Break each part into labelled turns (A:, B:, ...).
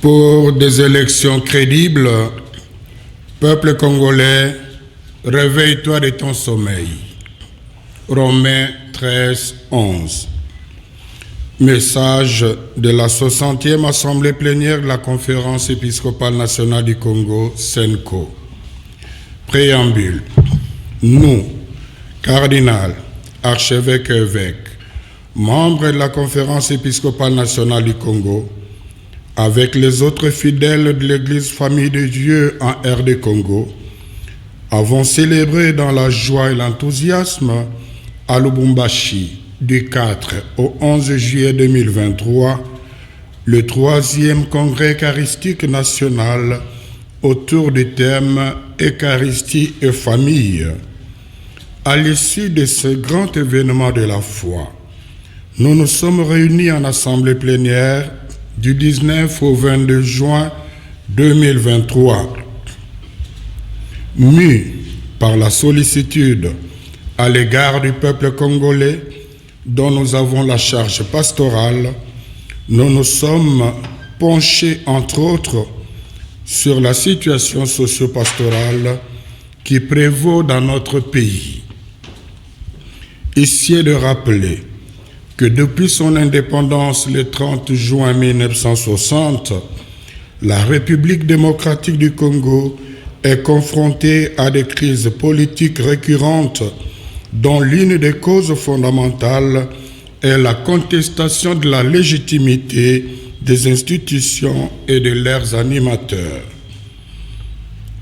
A: Pour des élections crédibles, peuple congolais, réveille-toi de ton sommeil. Romains 13, 11. Message de la 60e Assemblée plénière de la Conférence épiscopale nationale du Congo, SENCO. Préambule. Nous, cardinal, archevêque et évêques, membres de la Conférence épiscopale nationale du Congo, avec les autres fidèles de l'Église Famille de Dieu en RD Congo, avons célébré dans la joie et l'enthousiasme à Lubumbashi, du 4 au 11 juillet 2023, le 3e congrès eucharistique national autour du thème Eucharistie et famille. À l'issue de ce grand événement de la foi, nous nous sommes réunis en assemblée plénière du 19 au 22 juin 2023, mus par la sollicitude à l'égard du peuple congolais dont nous avons la charge pastorale. Nous nous sommes penchés, entre autres, sur la situation socio-pastorale qui prévaut dans notre pays. Ici est de rappeler que depuis son indépendance le 30 juin 1960, la République démocratique du Congo est confrontée à des crises politiques récurrentes dont l'une des causes fondamentales est la contestation de la légitimité des institutions et de leurs animateurs.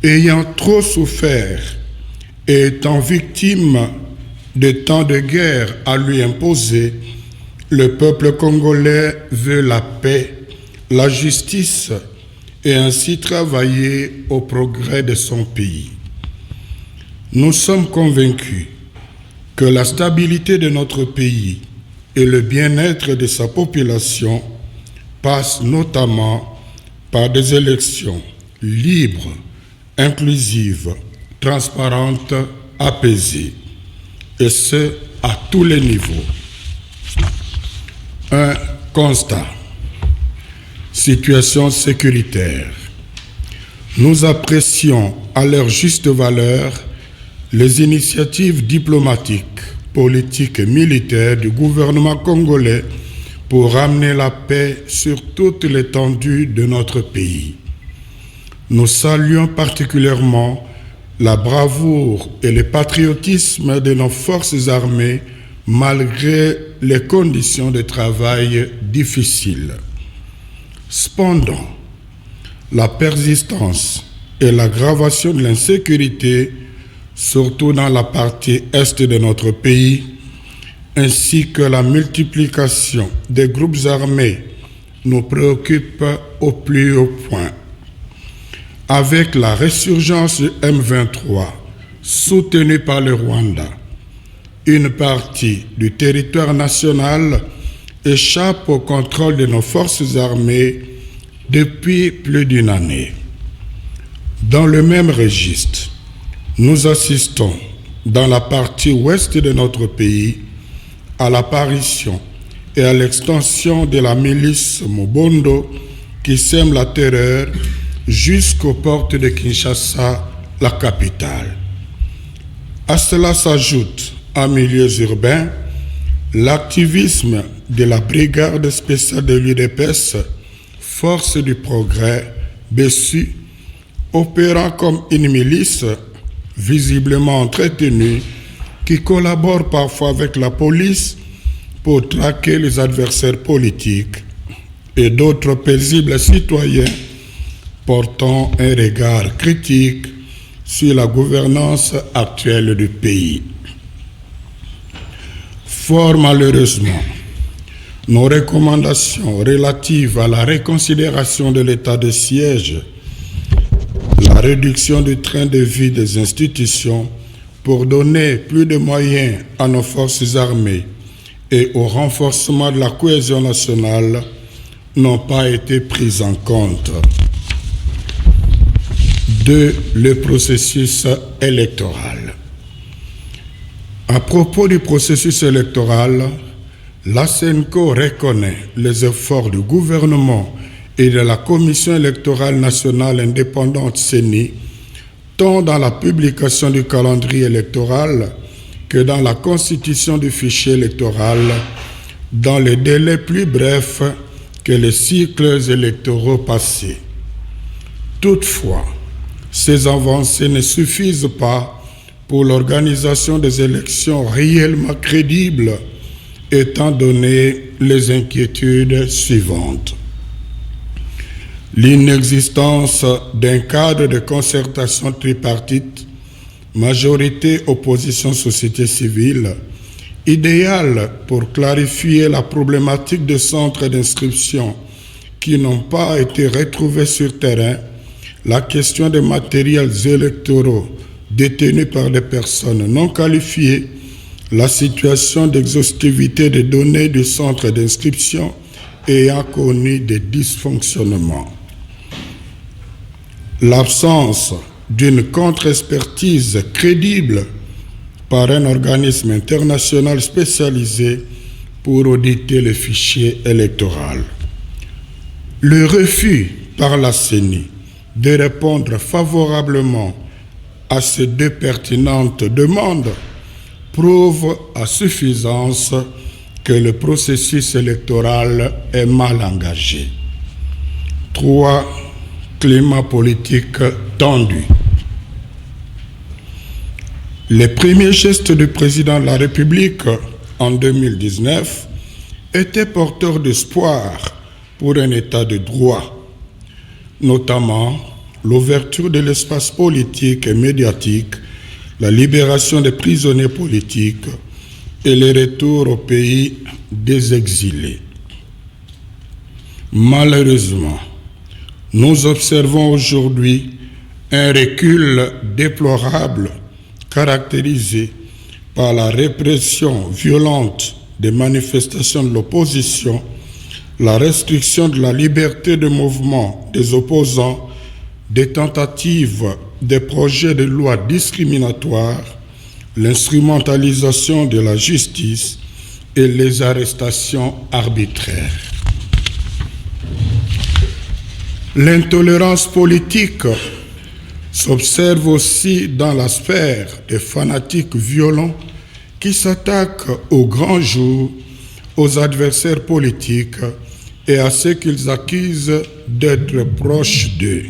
A: Ayant trop souffert et étant victime de tant de guerres à lui imposer, le peuple congolais veut la paix, la justice et ainsi travailler au progrès de son pays. Nous sommes convaincus que la stabilité de notre pays et le bien-être de sa population passent notamment par des élections libres, inclusives, transparentes, apaisées, et ce, à tous les niveaux. Un constat. Situation sécuritaire. Nous apprécions à leur juste valeur les initiatives diplomatiques, politiques et militaires du gouvernement congolais pour ramener la paix sur toute l'étendue de notre pays. Nous saluons particulièrement la bravoure et le patriotisme de nos forces armées malgré les conditions de travail difficiles. Cependant, la persistance et l'aggravation de l'insécurité, surtout dans la partie est de notre pays, ainsi que la multiplication des groupes armés nous préoccupent au plus haut point. Avec la résurgence du M23, soutenue par le Rwanda, une partie du territoire national échappe au contrôle de nos forces armées depuis plus d'une année. Dans le même registre, nous assistons, dans la partie ouest de notre pays, à l'apparition et à l'extension de la milice Mobondo qui sème la terreur jusqu'aux portes de Kinshasa, la capitale. À cela s'ajoute, en milieux urbains, l'activisme de la brigade spéciale de l'UDPS, Force du Progrès, BESU, opérant comme une milice visiblement entretenue qui collabore parfois avec la police pour traquer les adversaires politiques et d'autres paisibles citoyens portant un regard critique sur la gouvernance actuelle du pays. Fort malheureusement, nos recommandations relatives à la reconsidération de l'état de siège, la réduction du train de vie des institutions pour donner plus de moyens à nos forces armées et au renforcement de la cohésion nationale n'ont pas été prises en compte. 2. Le processus électoral. À propos du processus électoral, la SENCO reconnaît les efforts du gouvernement et de la Commission électorale nationale indépendante CENI, tant dans la publication du calendrier électoral que dans la constitution du fichier électoral, dans les délais plus brefs que les cycles électoraux passés. Toutefois, ces avancées ne suffisent pas pour l'organisation des élections réellement crédibles, étant donné les inquiétudes suivantes. L'inexistence d'un cadre de concertation tripartite, majorité, opposition, société civile, idéal pour clarifier la problématique des centres d'inscription qui n'ont pas été retrouvés sur terrain, la question des matériels électoraux détenus par des personnes non qualifiées, la situation d'exhaustivité des données du centre d'inscription ayant connu des dysfonctionnements. L'absence d'une contre-expertise crédible par un organisme international spécialisé pour auditer le fichier électoral. Le refus par la CENI de répondre favorablement à ces deux pertinentes demandes prouve à suffisance que le processus électoral est mal engagé. 3. Climat politique tendu. Les premiers gestes du président de la République en 2019 étaient porteurs d'espoir pour un état de droit, notamment l'ouverture de l'espace politique et médiatique, la libération des prisonniers politiques et le retour au pays des exilés. Malheureusement, nous observons aujourd'hui un recul déplorable caractérisé par la répression violente des manifestations de l'opposition, la restriction de la liberté de mouvement des opposants, des tentatives de projets de loi discriminatoires, l'instrumentalisation de la justice et les arrestations arbitraires. L'intolérance politique s'observe aussi dans la sphère des fanatiques violents qui s'attaquent au grand jour, aux adversaires politiques et à ceux qu'ils accusent d'être proches d'eux.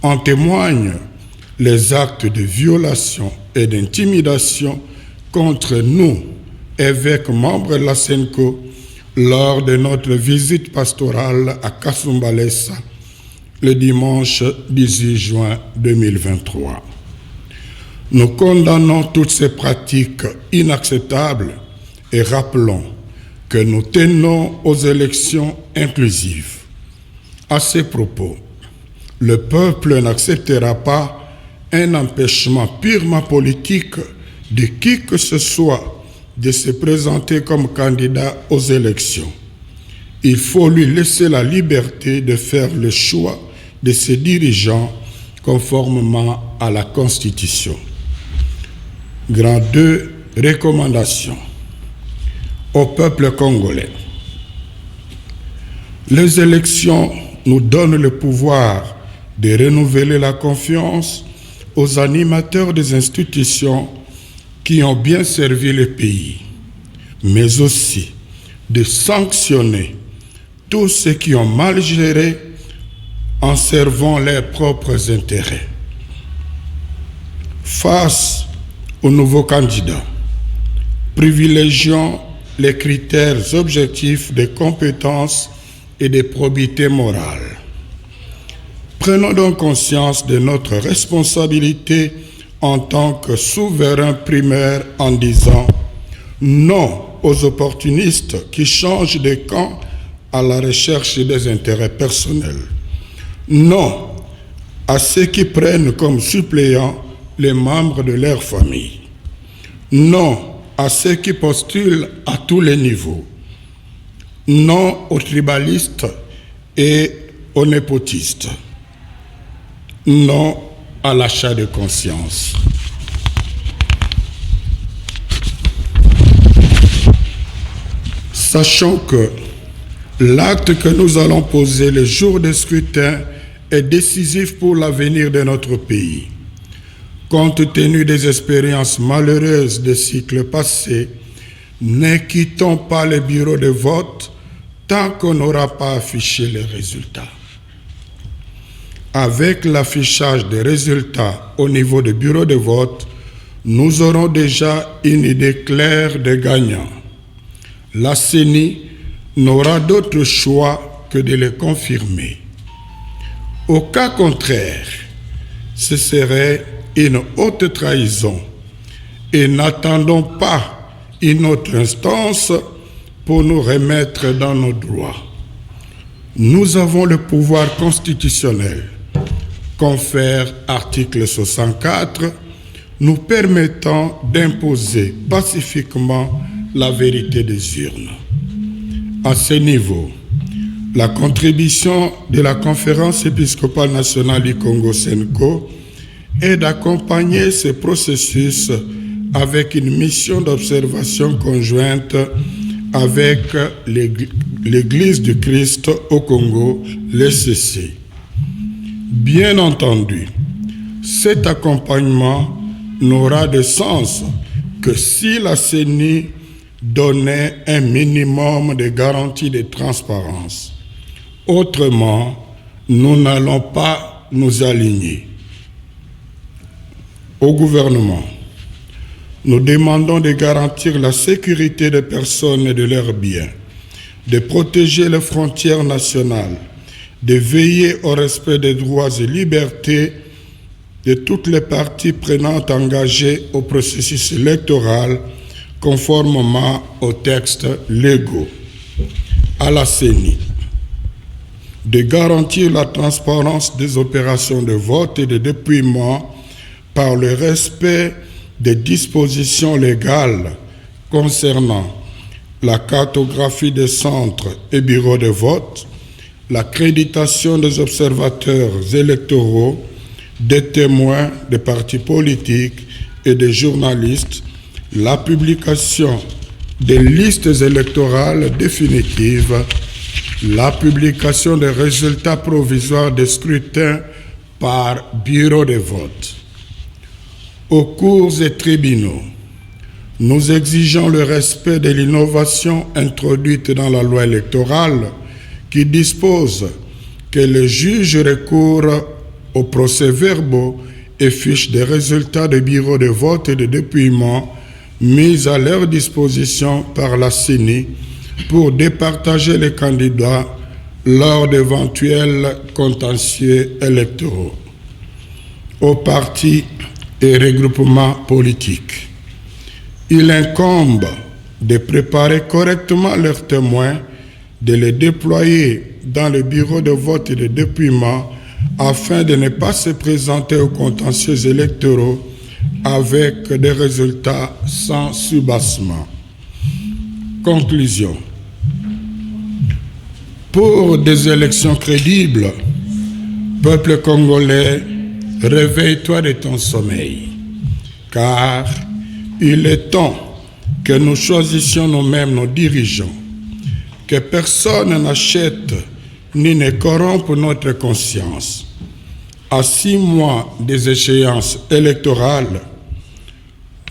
A: En témoignent les actes de violation et d'intimidation contre nous, évêques membres de la SENCO, lors de notre visite pastorale à Kasumbalesa, le dimanche 18 juin 2023. Nous condamnons toutes ces pratiques inacceptables et rappelons que nous tenons aux élections inclusives. À ces propos, le peuple n'acceptera pas un empêchement purement politique de qui que ce soit de se présenter comme candidat aux élections. Il faut lui laisser la liberté de faire le choix de ses dirigeants conformément à la Constitution. Grand 2, recommandations au peuple congolais. Les élections nous donnent le pouvoir de renouveler la confiance aux animateurs des institutions qui ont bien servi le pays, mais aussi de sanctionner tous ceux qui ont mal géré en servant leurs propres intérêts. Face aux nouveaux candidats, privilégions les critères objectifs de compétences et de probité morale. Prenons donc conscience de notre responsabilité en tant que souverain primaire en disant non aux opportunistes qui changent de camp à la recherche des intérêts personnels. Non à ceux qui prennent comme suppléants les membres de leur famille. Non à ceux qui postulent à tous les niveaux. Non aux tribalistes et aux népotistes. Non à l'achat de conscience. Sachant que L'acte que nous allons poser le jour du scrutin est décisif pour l'avenir de notre pays. Compte tenu des expériences malheureuses des cycles passés, ne quittons pas le bureau de vote tant qu'on n'aura pas affiché les résultats. Avec l'affichage des résultats au niveau du bureau de vote, nous aurons déjà une idée claire des gagnants. La CENI n'aura d'autre choix que de les confirmer. Au cas contraire, ce serait une haute trahison et n'attendons pas une autre instance pour nous remettre dans nos droits. Nous avons le pouvoir constitutionnel, confère article 64, nous permettant d'imposer pacifiquement la vérité des urnes. À ce niveau, la contribution de la Conférence épiscopale nationale du Congo SENCO est d'accompagner ce processus avec une mission d'observation conjointe avec l'Église du Christ au Congo, l'ECC. Bien entendu, cet accompagnement n'aura de sens que si la CENI donnait un minimum de garanties de transparence. Autrement, nous n'allons pas nous aligner. Au gouvernement, nous demandons de garantir la sécurité des personnes et de leurs biens, de protéger les frontières nationales, de veiller au respect des droits et libertés de toutes les parties prenantes engagées au processus électoral conformément aux textes légaux. À la CENI, de garantir la transparence des opérations de vote et de dépouillement par le respect des dispositions légales concernant la cartographie des centres et bureaux de vote, l'accréditation des observateurs électoraux, des témoins des partis politiques et des journalistes, la publication des listes électorales définitives, la publication des résultats provisoires des scrutins par bureau de vote. Aux cours et tribunaux, nous exigeons le respect de l'innovation introduite dans la loi électorale qui dispose que les juges recourent aux procès-verbaux et fiches des résultats des bureaux de vote et de dépouillement mis à leur disposition par la CENI pour départager les candidats lors d'éventuels contentieux électoraux. Aux partis et regroupements politiques, il incombe de préparer correctement leurs témoins, de les déployer dans le bureau de vote et de dépouillement afin de ne pas se présenter aux contentieux électoraux avec des résultats sans soubassement. Conclusion. Pour des élections crédibles, peuple congolais, réveille-toi de ton sommeil, car il est temps que nous choisissions nous-mêmes nos dirigeants, que personne n'achète ni ne corrompe notre conscience. À 6 mois des échéances électorales,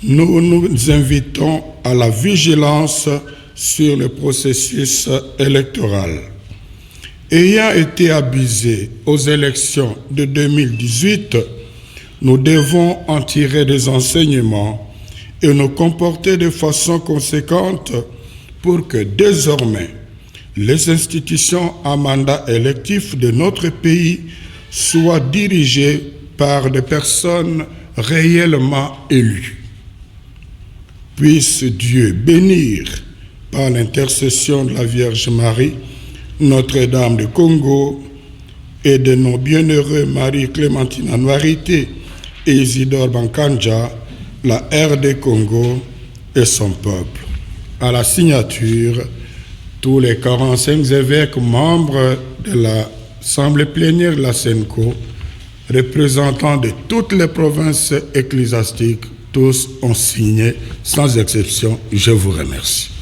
A: nous nous invitons à la vigilance sur le processus électoral. Ayant été abusés aux élections de 2018, nous devons en tirer des enseignements et nous comporter de façon conséquente pour que désormais les institutions à mandat électif de notre pays soient dirigées par des personnes réellement élues. Puisse Dieu bénir par l'intercession de la Vierge Marie, Notre-Dame du Congo et de nos bienheureux Marie-Clémentine Anouarité et Isidore Bankanja, la RD Congo et son peuple. À la signature, tous les 45 évêques membres de l'Assemblée plénière de la SENCO, représentants de toutes les provinces ecclésiastiques, tous ont signé sans exception. Je vous remercie.